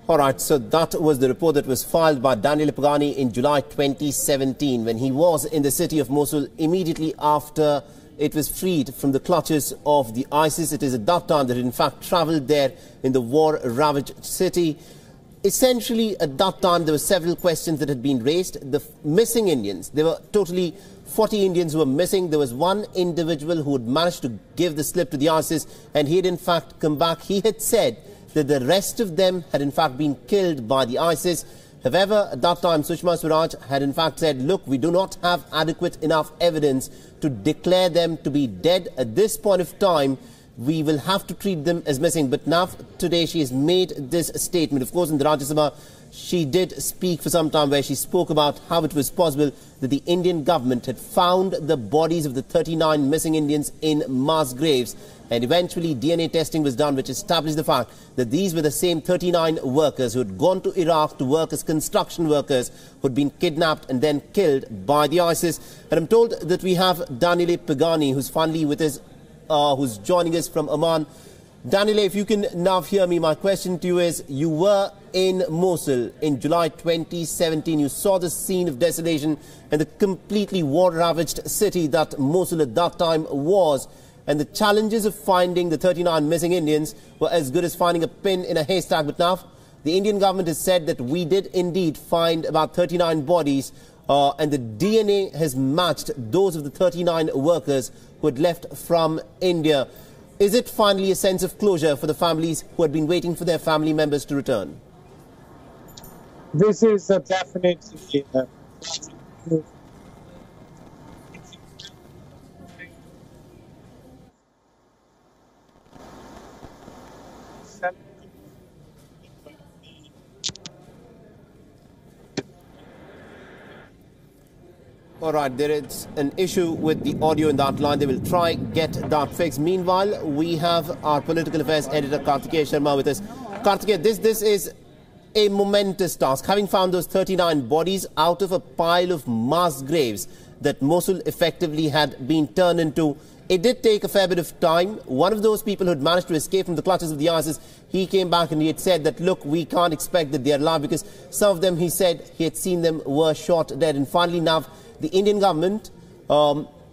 All right, so that was the report that was filed by Daniel Pagani in July 2017 when he was in the city of Mosul immediately after it was freed from the clutches of the ISIS. It is at that time that it in fact travelled there in the war-ravaged city. Essentially, at that time, there were several questions that had been raised. The missing Indians, there were totally 40 Indians who were missing. There was one individual who had managed to give the slip to the ISIS, and he had in fact come back. He had said that the rest of them had in fact been killed by the ISIS. However, at that time, Sushma Swaraj had in fact said, look, we do not have adequate enough evidence to declare them to be dead at this point of time. We will have to treat them as missing. But now, today, she has made this statement. Of course, in the Rajya Sabha, she did speak for some time where she spoke about how it was possible that the Indian government had found the bodies of the 39 missing Indians in mass graves. And eventually, DNA testing was done, which established the fact that these were the same 39 workers who had gone to Iraq to work as construction workers, who had been kidnapped and then killed by the ISIS. And I'm told that we have Daniel Pagani, who's finally with us, who's joining us from Oman. Daniel, if you can now hear me, my question to you is, you were in Mosul in July 2017. You saw the scene of desolation and the completely war-ravaged city that Mosul at that time was. And the challenges of finding the 39 missing Indians were as good as finding a pin in a haystack. But now, the Indian government has said that we did indeed find about 39 bodies, and the DNA has matched those of the 39 workers who had left from India. Is it finally a sense of closure for the families who had been waiting for their family members to return? This is definitely All right, there is an issue with the audio in that line. They will try get that fixed. Meanwhile, we have our political affairs editor Kartikeya Sharma with us. Kartikeya, this is a momentous task. Having found those 39 bodies out of a pile of mass graves that Mosul effectively had been turned into, it did take a fair bit of time. One of those people who had managed to escape from the clutches of the ISIS, he came back and he had said that, look, we can't expect that they are alive because some of them, he said, he had seen them were shot dead. And finally now, the Indian government,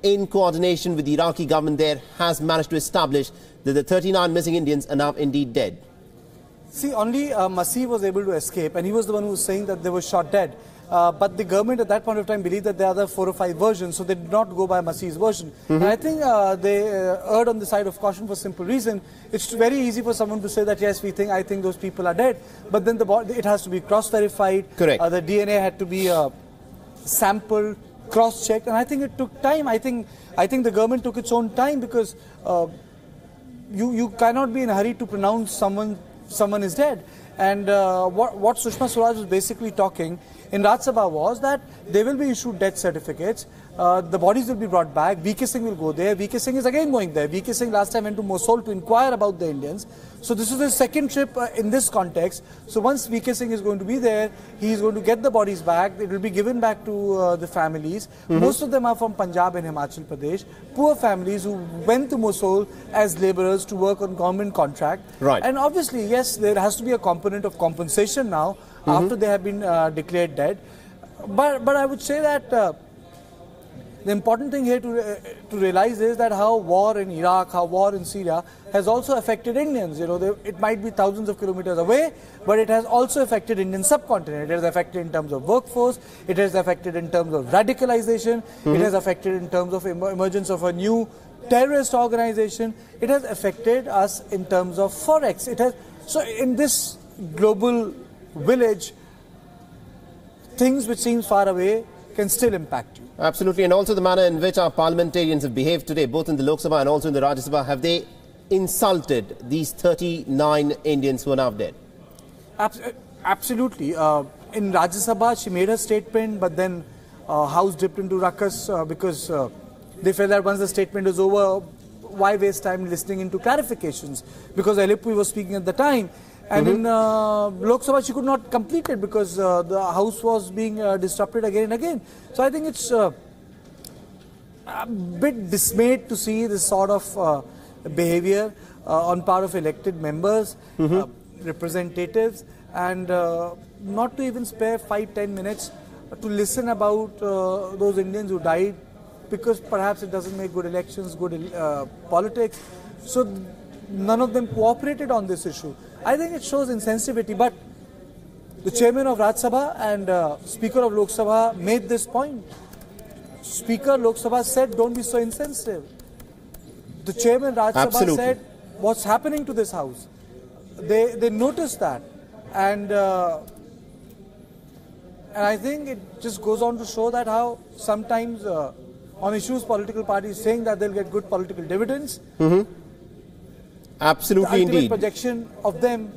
in coordination with the Iraqi government there, has managed to establish that the 39 missing Indians are now indeed dead. See, only Masih was able to escape, and he was the one who was saying that they were shot dead. But the government at that point of time believed that there are other 4 or 5 versions, so they did not go by Masih's version. And I think they erred on the side of caution for a simple reason. It's very easy for someone to say that, yes, I think those people are dead, but then it has to be cross-verified. Correct. The DNA had to be sampled, cross-checked, and I think it took time. I think the government took its own time because you cannot be in a hurry to pronounce someone is dead. And what Sushma Swaraj was basically talking in Rajya Sabha was that they will be issued death certificates, the bodies will be brought back, VK Singh will go there, VK Singh is again going there. VK Singh last time went to Mosul to inquire about the Indians. So this is his second trip in this context. So once VK Singh is going to be there, he is going to get the bodies back, it will be given back to the families. Most of them are from Punjab and Himachal Pradesh, poor families who went to Mosul as labourers to work on government contract. Right. And obviously, yes, there has to be a component of compensation now after they have been declared dead. But I would say that the important thing here to realize is that how war in Iraq, how war in Syria has also affected Indians. You know, it might be thousands of kilometers away, but it has also affected Indian subcontinent. It has affected in terms of workforce, it has affected in terms of radicalization, it has affected in terms of emergence of a new terrorist organization, it has affected us in terms of forex. So in this global village, things which seem far away can still impact you. Absolutely, and also the manner in which our parliamentarians have behaved today, both in the Lok Sabha and also in the Rajya Sabha, have they insulted these 39 Indians who are now dead? Absolutely. In Rajya Sabha, she made her statement, but then House dipped into ruckus because they felt that once the statement is over, why waste time listening into clarifications? Because Alipui was speaking at the time. And in Lok Sabha, she could not complete it because the House was being disrupted again and again. So I think it's a bit dismayed to see this sort of behavior on part of elected members, representatives. and not to even spare 5-10 minutes to listen about those Indians who died, because perhaps it doesn't make good elections, good politics. So none of them cooperated on this issue. I think it shows insensitivity, but the chairman of Rajya Sabha and Speaker of Lok Sabha made this point. Speaker Lok Sabha said, don't be so insensitive. The chairman Rajya Sabha said, what's happening to this house? They noticed that. And I think it just goes on to show that how sometimes on issues political parties saying that they'll get good political dividends. Absolutely, the ultimate indeed. projection of them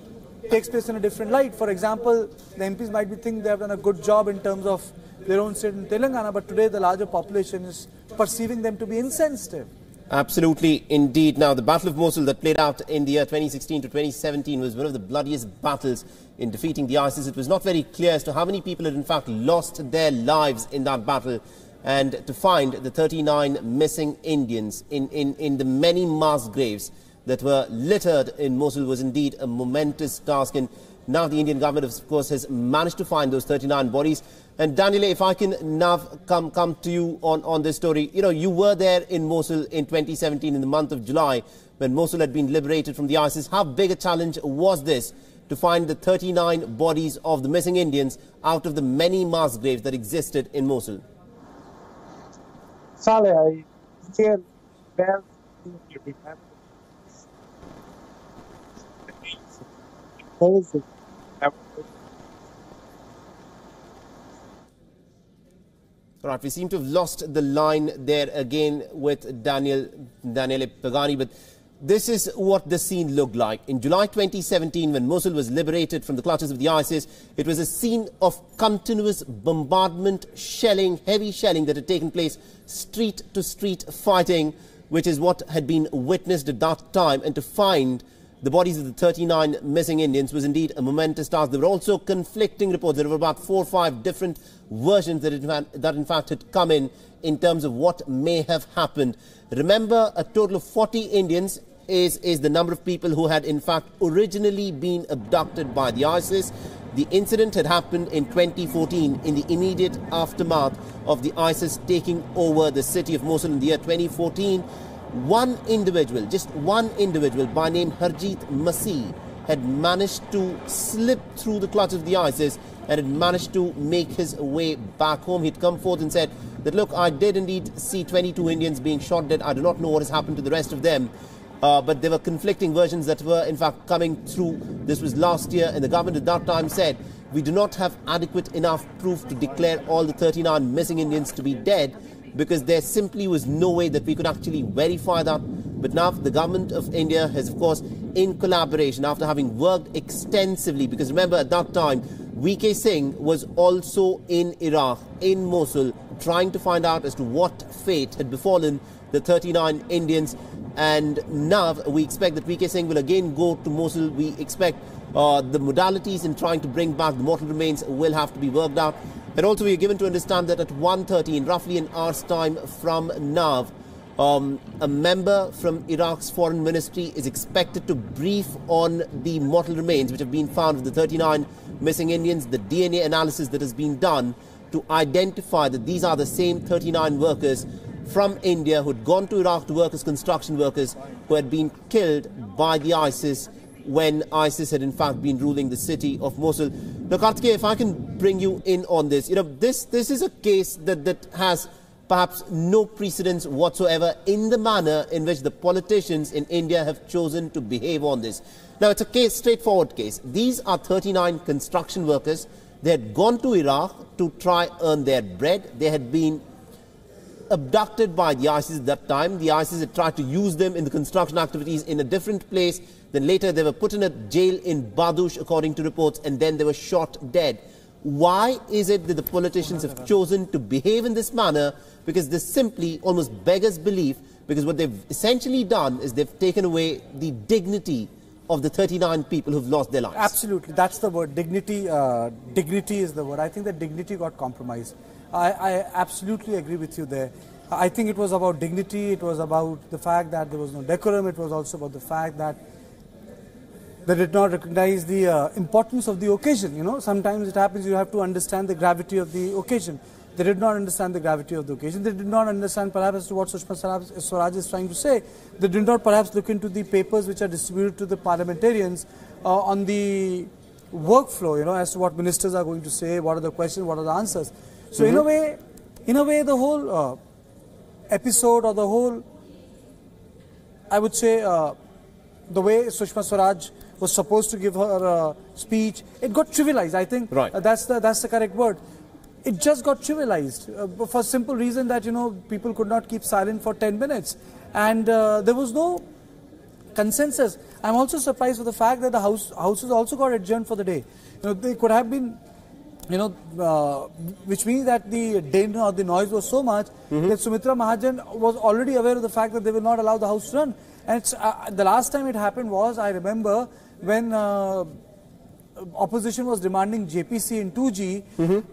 takes place in a different light. For example, the MPs might be thinking they have done a good job in terms of their own state in Telangana, but today the larger population is perceiving them to be insensitive. Absolutely, indeed. Now, the Battle of Mosul that played out in the year 2016 to 2017 was one of the bloodiest battles in defeating the ISIS. It was not very clear as to how many people had in fact lost their lives in that battle. And to find the 39 missing Indians in the many mass graves that were littered in Mosul was indeed a momentous task. And now the Indian government, of course, has managed to find those 39 bodies. And Daniel, if I can now come to you on this story. You know, you were there in Mosul in 2017 in the month of July when Mosul had been liberated from the ISIS. How big a challenge was this to find the 39 bodies of the missing Indians out of the many mass graves that existed in Mosul? Saleh, I still well remember amazing. All right, we seem to have lost the line there again with Daniele Pagani, but this is what the scene looked like. In July 2017, when Mosul was liberated from the clutches of the ISIS, it was a scene of continuous bombardment, shelling, heavy shelling that had taken place, street-to-street fighting, which is what had been witnessed at that time. And to find the bodies of the 39 missing Indians was indeed a momentous task. There were also conflicting reports. There were about 4 or 5 different versions that in fact had come in terms of what may have happened. Remember, a total of 40 Indians is the number of people who had in fact originally been abducted by the ISIS. The incident had happened in 2014 in the immediate aftermath of the ISIS taking over the city of Mosul in the year 2014. One individual, just one individual by name Harjeet Masih had managed to slip through the clutches of the ISIS and had managed to make his way back home. He'd come forth and said that, look, I did indeed see 22 Indians being shot dead. I do not know what has happened to the rest of them. But there were conflicting versions that were in fact coming through. This was last year, and the government at that time said, we do not have adequate enough proof to declare all the 39 missing Indians to be dead, because there simply was no way that we could actually verify that. But now the government of India has, of course, in collaboration, after having worked extensively, because remember at that time, WK Singh was also in Iraq, in Mosul, trying to find out as to what fate had befallen the 39 Indians. And now we expect that WK Singh will again go to Mosul. We expect the modalities in trying to bring back the mortal remains will have to be worked out. And also we are given to understand that at 1:30, in roughly an hour's time from now, a member from Iraq's foreign ministry is expected to brief on the mortal remains which have been found of the 39 missing Indians, the DNA analysis that has been done to identify that these are the same 39 workers from India who had gone to Iraq to work as construction workers, who had been killed by the ISIS when ISIS had in fact been ruling the city of Mosul. Now, Kartikeya, if I can bring you in on this, you know, this is a case that has perhaps no precedence whatsoever in the manner in which the politicians in India have chosen to behave on this. Now, it's a straightforward case. These are 39 construction workers. They had gone to Iraq to try earn their bread. They had been abducted by the ISIS at that time. The ISIS had tried to use them in the construction activities in a different place. Then later they were put in a jail in Badush, according to reports, and then they were shot dead. Why is it that the politicians have chosen to behave in this manner? Because this simply almost beggars belief, because what they've essentially done is they've taken away the dignity of the 39 people who've lost their lives. Absolutely, that's the word, dignity. Dignity is the word. I think that dignity got compromised. I absolutely agree with you there. I think it was about dignity, it was about the fact that there was no decorum, it was also about the fact that They did not recognize the importance of the occasion. You know, sometimes it happens you have to understand the gravity of the occasion. They did not understand the gravity of the occasion. They did not understand perhaps as to what Sushma Swaraj is trying to say. They did not perhaps look into the papers which are distributed to the parliamentarians on the workflow, you know, as to what ministers are going to say, what are the questions, what are the answers. So in a way, the whole episode, or the whole, I would say, the way Sushma Swaraj was supposed to give her speech, it got trivialized. I think that's the correct word. It just got trivialized for a simple reason that, you know, people could not keep silent for 10 minutes. And there was no consensus. I'm also surprised with the fact that the houses also got adjourned for the day. You know, they could have been, you know, which means that the din or the noise was so much that Sumitra Mahajan was already aware of the fact that they will not allow the house to run. And it's, the last time it happened was, I remember, when opposition was demanding JPC in 2G,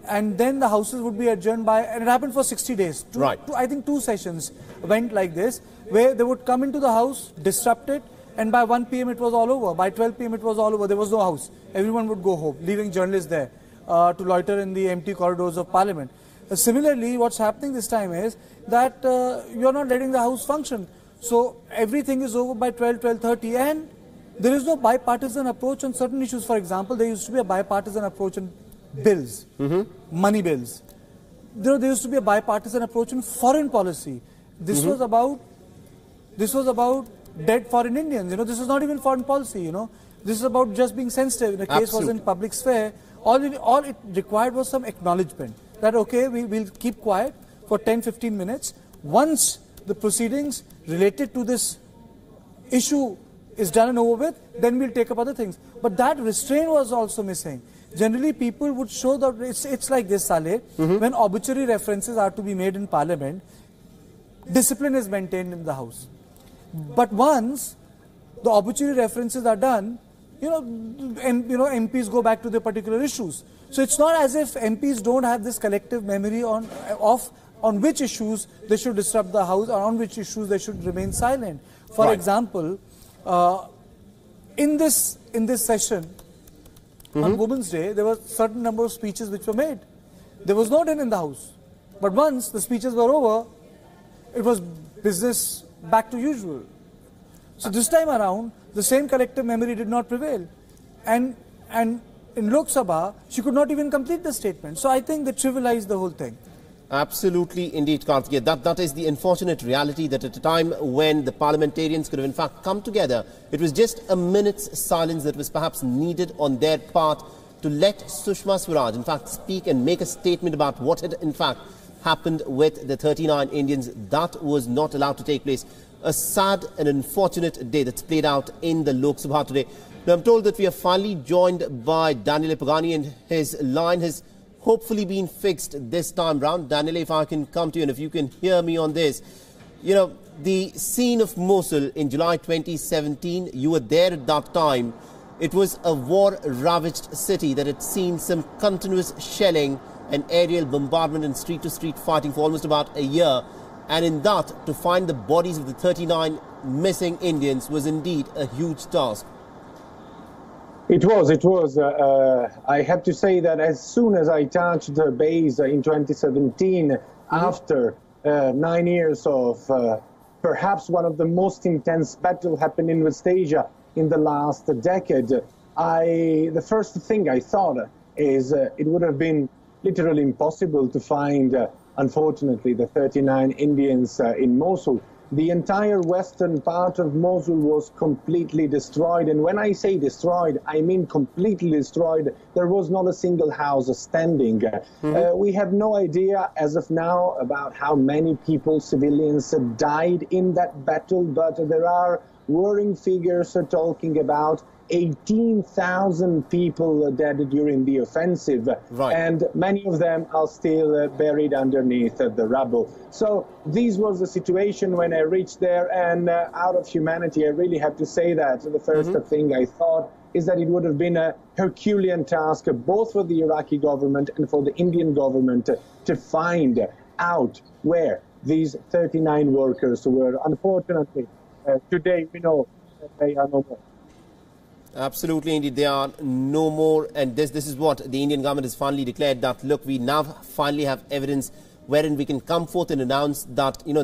and then the houses would be adjourned by, and it happened for 60 days. I think 2 sessions went like this, where they would come into the house, disrupt it, and by 1 p.m. it was all over. By 12 p.m. it was all over. There was no house. Everyone would go home, leaving journalists there to loiter in the empty corridors of Parliament. Similarly, what's happening this time is that you're not letting the house function. So everything is over by 12:30, and there is no bipartisan approach on certain issues. For example, there used to be a bipartisan approach on bills, money bills. There used to be a bipartisan approach in foreign policy. This was about dead foreign Indians. You know, this is not even foreign policy. You know, this is about just being sensitive. The case was in public sphere. All it required was some acknowledgement that okay, we'll keep quiet for 10-15 minutes. Once the proceedings related to this issue is done and over with, then we'll take up other things. But that restraint was also missing. Generally, people would show that it's like this, Saleh. When obituary references are to be made in Parliament, discipline is maintained in the House. But once the obituary references are done, MPs go back to their particular issues. So it's not as if MPs don't have this collective memory on which issues they should disrupt the House, or on which issues they should remain silent. For example, in this session on Women's Day, there were a certain number of speeches which were made. There was no din in the House. But once the speeches were over, it was business back to usual. So this time around, the same collective memory did not prevail. And in Lok Sabha, she could not even complete the statement. So I think they trivialized the whole thing. Absolutely, indeed, Karthikeya. That is the unfortunate reality, that at a time when the parliamentarians could have in fact come together, it was just a minute's silence that was perhaps needed on their part to let Sushma Swaraj in fact speak and make a statement about what had in fact happened with the 39 Indians. That was not allowed to take place. A sad and unfortunate day that's played out in the Lok Sabha today. Now, I'm told that we are finally joined by Daniel Ipagani, and his line has hopefully been fixed this time round. Daniel, if I can come to you and if you can hear me on this. You know, the scene of Mosul in July 2017, you were there at that time. It was a war-ravaged city that had seen some continuous shelling and aerial bombardment and street-to-street fighting for almost about a year. And in that, to find the bodies of the 39 missing Indians was indeed a huge task. It was. I have to say that as soon as I touched the base in 2017, after 9 years of perhaps one of the most intense battles happened in West Asia in the last decade, the first thing I thought is it would have been literally impossible to find, unfortunately, the 39 Indians in Mosul. The entire western part of Mosul was completely destroyed. And when I say destroyed, I mean completely destroyed. There was not a single house standing. We have no idea as of now about how many people, civilians, died in that battle, but there are worrying figures talking about 18,000 people dead during the offensive, and many of them are still buried underneath the rubble. So this was the situation when I reached there, and out of humanity, I really have to say that the first thing I thought is that it would have been a Herculean task, both for the Iraqi government and for the Indian government, to find out where these 39 workers were. Unfortunately, today we know that they are no more. Absolutely, indeed. There are no more. And this is what the Indian government has finally declared, that, look, we now finally have evidence wherein we can come forth and announce that, you know,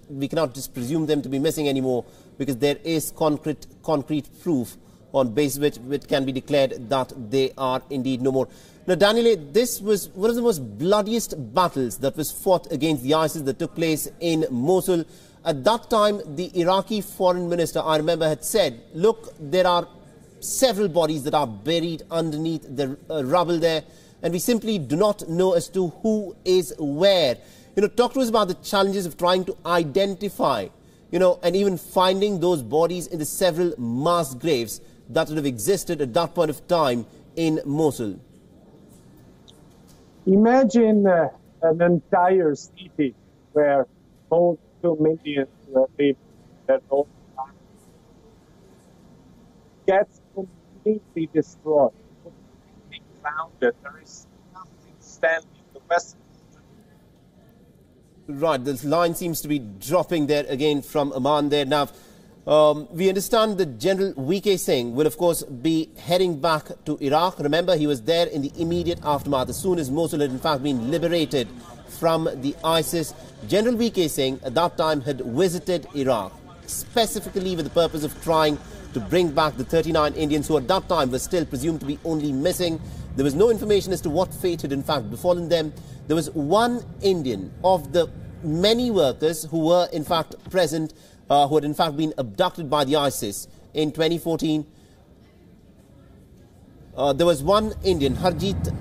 we cannot just presume them to be missing anymore, because there is concrete proof on basis which can be declared that they are indeed no more. Now, Daniel, this was one of the most bloodiest battles that was fought against the ISIS that took place in Mosul. At that time, the Iraqi foreign minister, I remember, had said, look, there are several bodies that are buried underneath the rubble there, and we simply do not know as to who is where. You know, talk to us about the challenges of trying to identify, you know, and even finding those bodies in the several mass graves that would have existed at that point of time in Mosul. Imagine an entire city where all 2 million people that all gets completely destroyed, completely grounded. There is nothing standing. The West. Right, the line seems to be dropping there again from Aman there. Now, we understand that General WK Singh will, of course, be heading back to Iraq. Remember, he was there in the immediate aftermath, as soon as Mosul had in fact been liberated from the ISIS. General WK Singh at that time had visited Iraq, specifically with the purpose of trying to bring back the 39 Indians who at that time were still presumed to be only missing. There was no information as to what fate had in fact befallen them. There was one Indian of the many workers who were in fact present, who had in fact been abducted by the ISIS in 2014. There was one Indian, Harjit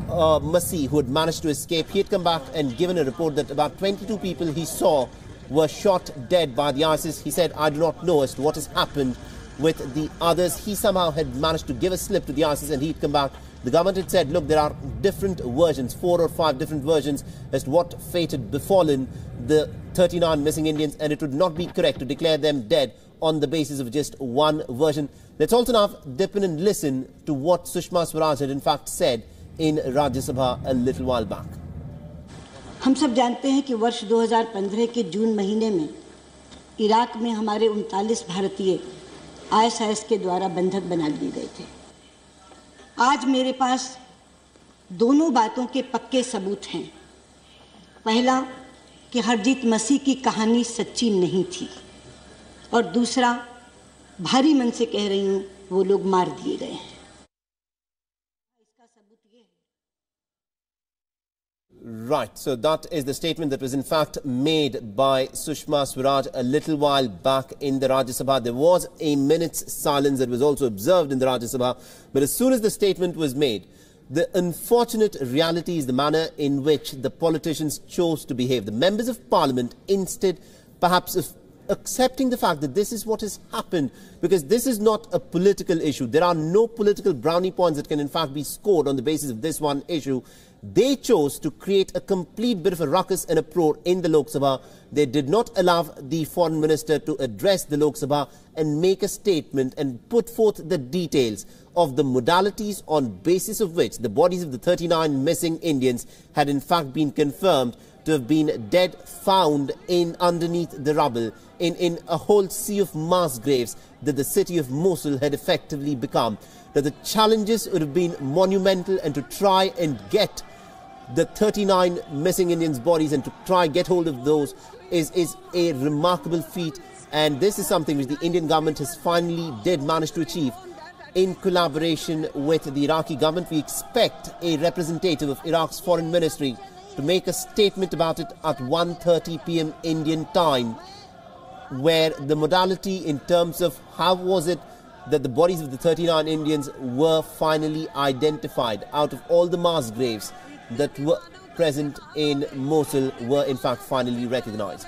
Masih, who had managed to escape. He had come back and given a report that about 22 people he saw were shot dead by the ISIS. He said, I do not know as to what has happened with the others. He somehow had managed to give a slip to the ISIS and he'd come back. The government had said, look, there are different versions, 4 or 5 different versions as to what fate had befallen the 39 missing Indians, and it would not be correct to declare them dead on the basis of just one version. Let's also now dip in and listen to what Sushma Swaraj had in fact said in Rajya Sabha a little while back. हम सब जानते हैं कि वर्ष 2015 के जून महीने में Iraq में हमारे 39 भारतीय ISIS के द्वारा बंधक बना लिए गए थे। आज मेरे पास दोनों बातों के पक्के सबूत हैं। पहला कि हरजीत मसीह की कहानी सच्ची नहीं थी, और दूसरा, भारी मन से कह रही हूँ, वो लोग मार दिए गए हैं। इसका सबूत ये है। Right, so that is the statement that was in fact made by Sushma Swaraj a little while back in the Rajya Sabha. There was a minute's silence that was also observed in the Rajya Sabha, but as soon as the statement was made, the unfortunate reality is the manner in which the politicians chose to behave. The members of parliament, instead perhaps of accepting the fact that this is what has happened, because this is not a political issue. There are no political brownie points that can in fact be scored on the basis of this one issue. They chose to create a complete bit of a ruckus and uproar in the Lok Sabha. They did not allow the foreign minister to address the Lok Sabha and make a statement and put forth the details of the modalities on basis of which the bodies of the 39 missing Indians had in fact been confirmed to have been dead, found in underneath the rubble in a whole sea of mass graves that the city of Mosul had effectively become. That the challenges would have been monumental, and to try and get the 39 missing Indians' bodies and to try and get hold of those is a remarkable feat. And this is something which the Indian government has finally did manage to achieve in collaboration with the Iraqi government. We expect a representative of Iraq's foreign ministry to make a statement about it at 1:30 p.m. Indian time, where the modality in terms of how was it that the bodies of the 39 Indians were finally identified out of all the mass graves that were present in Mosul were in fact finally recognized.